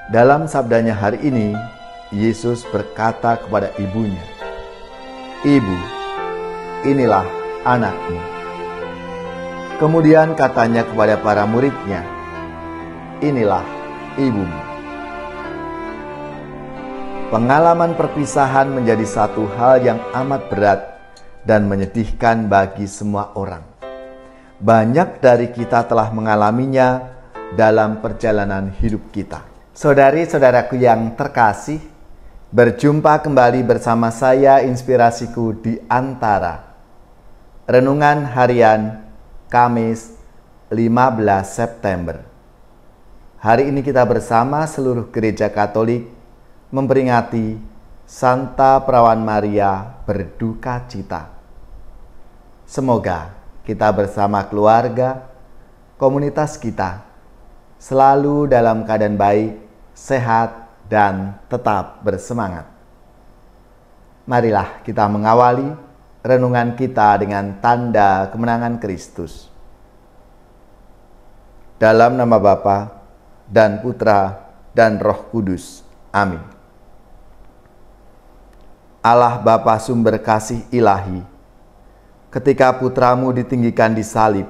Dalam sabdanya hari ini, Yesus berkata kepada ibunya, "Ibu, inilah anakmu." Kemudian katanya kepada para muridnya, "Inilah ibumu." Pengalaman perpisahan menjadi satu hal yang amat berat dan menyedihkan bagi semua orang. Banyak dari kita telah mengalaminya dalam perjalanan hidup kita. Saudari-saudaraku yang terkasih, berjumpa kembali bersama saya Inspirasiku di Antara. Renungan harian Kamis 15 September. Hari ini kita bersama seluruh gereja Katolik memperingati Santa Perawan Maria berduka cita. Semoga kita bersama keluarga, komunitas kita, selalu dalam keadaan baik, sehat, dan tetap bersemangat. Marilah kita mengawali renungan kita dengan tanda kemenangan Kristus. Dalam nama Bapa dan Putra dan Roh Kudus. Amin. Allah Bapa sumber kasih ilahi, ketika putramu ditinggikan di salib,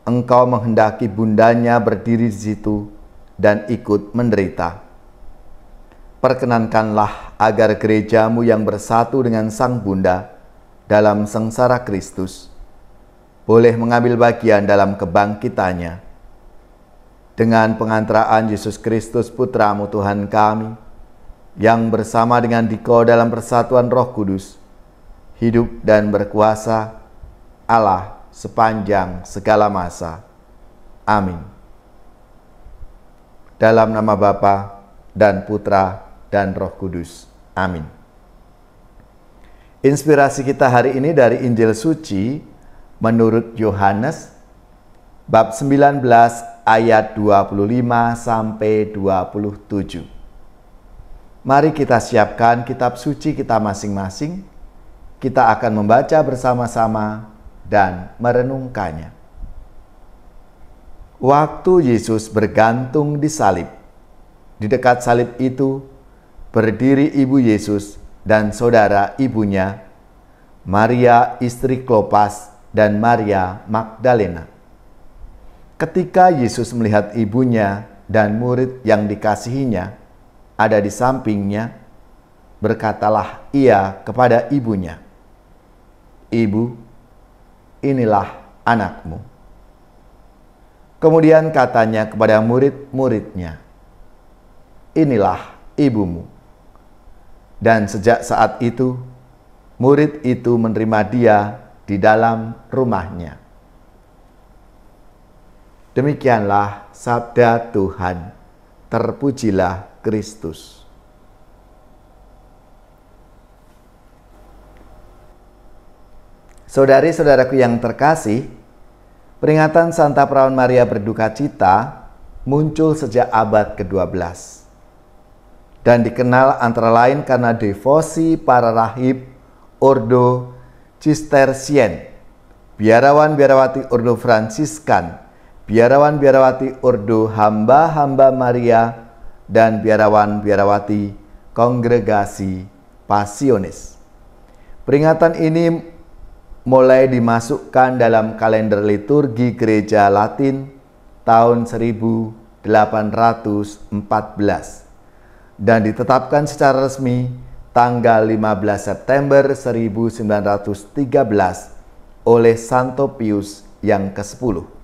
Engkau menghendaki bundanya berdiri di situ dan ikut menderita. Perkenankanlah agar gerejamu yang bersatu dengan Sang Bunda dalam sengsara Kristus boleh mengambil bagian dalam kebangkitannya. Dengan pengantaraan Yesus Kristus Putramu Tuhan kami, yang bersama dengan Dikau dalam persatuan Roh Kudus, hidup dan berkuasa Allah sepanjang segala masa. Amin. Dalam nama Bapa dan Putra dan Roh Kudus. Amin. Inspirasi kita hari ini dari Injil Suci menurut Yohanes bab 19 ayat 25 sampai 27. Mari kita siapkan kitab suci kita masing-masing. Kita akan membaca bersama-sama dan merenungkannya. Waktu Yesus bergantung di salib, di dekat salib itu berdiri ibu Yesus dan saudara ibunya, Maria istri Klopas dan Maria Magdalena. Ketika Yesus melihat ibunya dan murid yang dikasihinya ada di sampingnya, berkatalah ia kepada ibunya, "Ibu, inilah anakmu." Kemudian katanya kepada murid-muridnya, "Inilah ibumu." Dan sejak saat itu, murid itu menerima dia di dalam rumahnya. Demikianlah sabda Tuhan. Terpujilah Kristus. Saudari-saudaraku yang terkasih, peringatan Santa Perawan Maria berduka cita muncul sejak abad ke-12 dan dikenal antara lain karena devosi para rahib Ordo Cistercien, biarawan-biarawati Ordo Fransiskan, biarawan-biarawati Ordo Hamba-hamba Maria, dan biarawan-biarawati Kongregasi Pasionis. Peringatan ini mulai dimasukkan dalam kalender liturgi Gereja Latin tahun 1814 dan ditetapkan secara resmi tanggal 15 September 1913 oleh Santo Pius yang ke-10.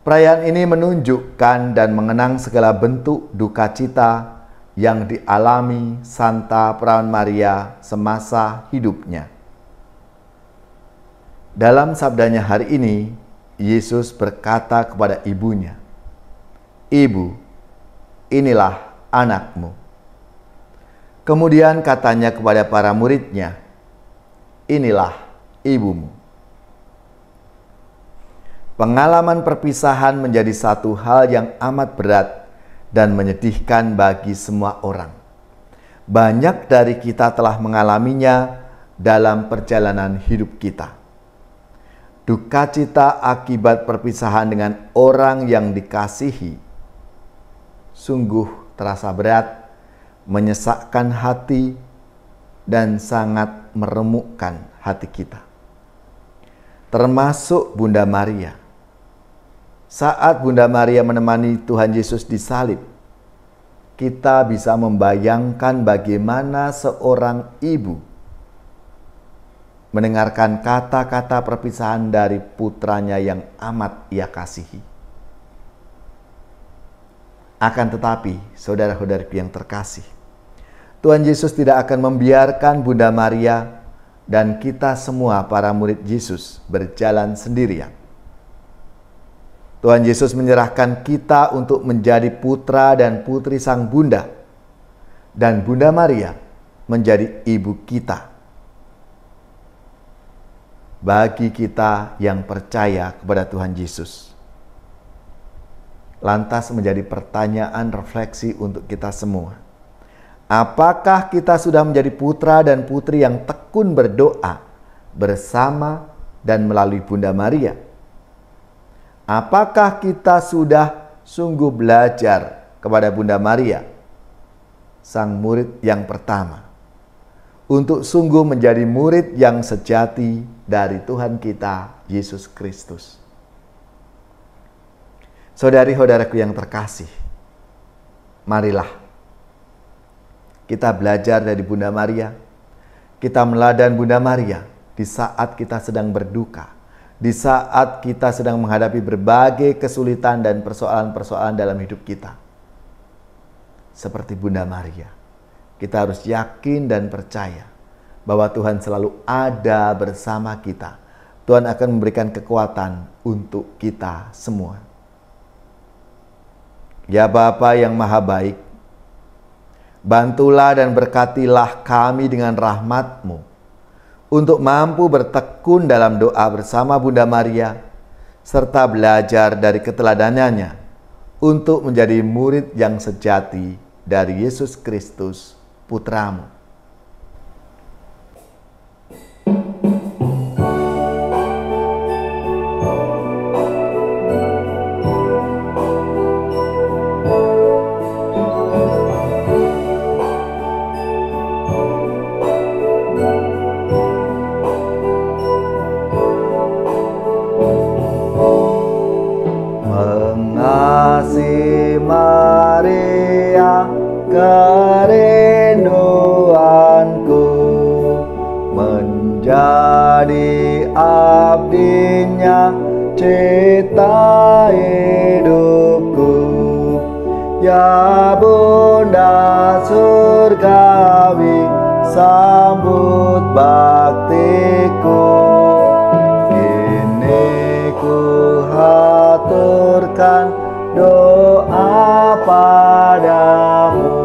Perayaan ini menunjukkan dan mengenang segala bentuk duka cita yang dialami Santa Perawan Maria semasa hidupnya. Dalam sabdanya hari ini, Yesus berkata kepada ibunya, "Ibu, inilah anakmu." Kemudian katanya kepada para muridnya, "Inilah ibumu." Pengalaman perpisahan menjadi satu hal yang amat berat dan menyedihkan bagi semua orang. Banyak dari kita telah mengalaminya dalam perjalanan hidup kita. Duka cita akibat perpisahan dengan orang yang dikasihi sungguh terasa berat, menyesakkan hati, dan sangat meremukkan hati kita. Termasuk Bunda Maria. Saat Bunda Maria menemani Tuhan Yesus disalib, kita bisa membayangkan bagaimana seorang ibu mendengarkan kata-kata perpisahan dari putranya yang amat ia kasihi. Akan tetapi, saudara-saudariku yang terkasih, Tuhan Yesus tidak akan membiarkan Bunda Maria dan kita semua para murid Yesus berjalan sendirian. Tuhan Yesus menyerahkan kita untuk menjadi putra dan putri Sang Bunda, dan Bunda Maria menjadi ibu kita. Bagi kita yang percaya kepada Tuhan Yesus, lantas menjadi pertanyaan refleksi untuk kita semua. Apakah kita sudah menjadi putra dan putri yang tekun berdoa bersama dan melalui Bunda Maria? Apakah kita sudah sungguh belajar kepada Bunda Maria, sang murid yang pertama, untuk sungguh menjadi murid yang sejati dari Tuhan kita, Yesus Kristus? Saudari-saudaraku yang terkasih, marilah kita belajar dari Bunda Maria. Kita meladan Bunda Maria di saat kita sedang berduka, di saat kita sedang menghadapi berbagai kesulitan dan persoalan-persoalan dalam hidup kita. Seperti Bunda Maria, kita harus yakin dan percaya bahwa Tuhan selalu ada bersama kita. Tuhan akan memberikan kekuatan untuk kita semua. Ya Bapa yang Maha Baik, bantulah dan berkatilah kami dengan rahmat-Mu untuk mampu bertekun dalam doa bersama Bunda Maria, serta belajar dari keteladanannya untuk menjadi murid yang sejati dari Yesus Kristus, Putra-Mu. Mengasihi Maria, kerinduanku, menjadi abdinya, cita hidupku. Ya Bunda surgawi, sambut baktiku. Kini ku haturkan doa padamu.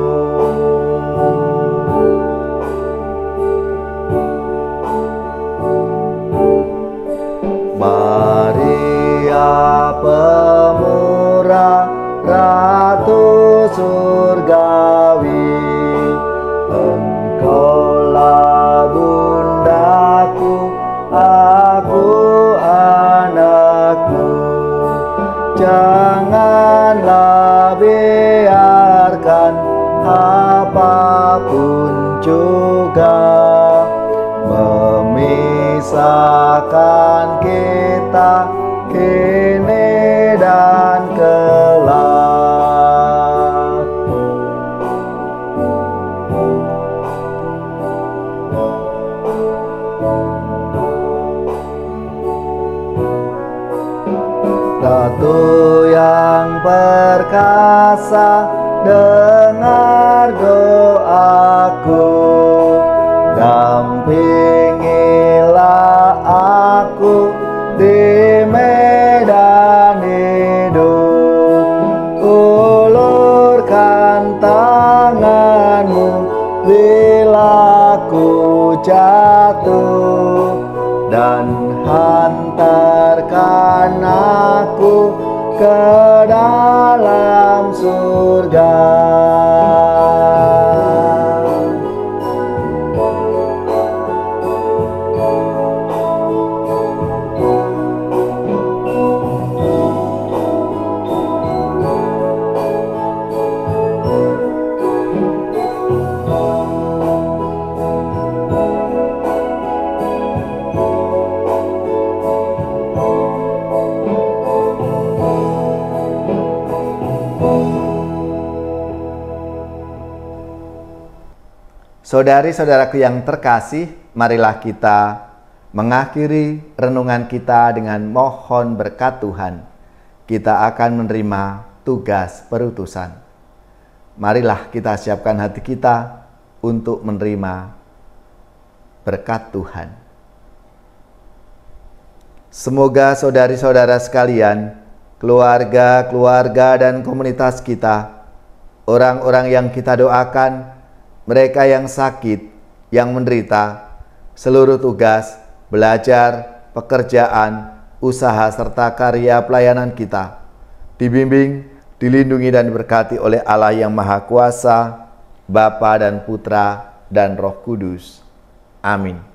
Maria pemurah, Ratu surgawi, Engkaulah bundaku, aku anakmu. Janganlah biarkan apapun juga memisahkan kita kini dan kelak. Ratu yang perkasa, dengar doaku, dampingilah aku di medan hidup. Ulurkan tanganmu bila ku jatuh, dan hantarkan aku ke dalam surga. Saudari-saudaraku yang terkasih, marilah kita mengakhiri renungan kita dengan mohon berkat Tuhan. Kita akan menerima tugas perutusan. Marilah kita siapkan hati kita untuk menerima berkat Tuhan. Semoga saudari-saudara sekalian, keluarga-keluarga dan komunitas kita, orang-orang yang kita doakan, mereka yang sakit, yang menderita, seluruh tugas, belajar, pekerjaan, usaha, serta karya pelayanan kita, dibimbing, dilindungi dan diberkati oleh Allah yang Maha Kuasa, Bapa dan Putra dan Roh Kudus. Amin.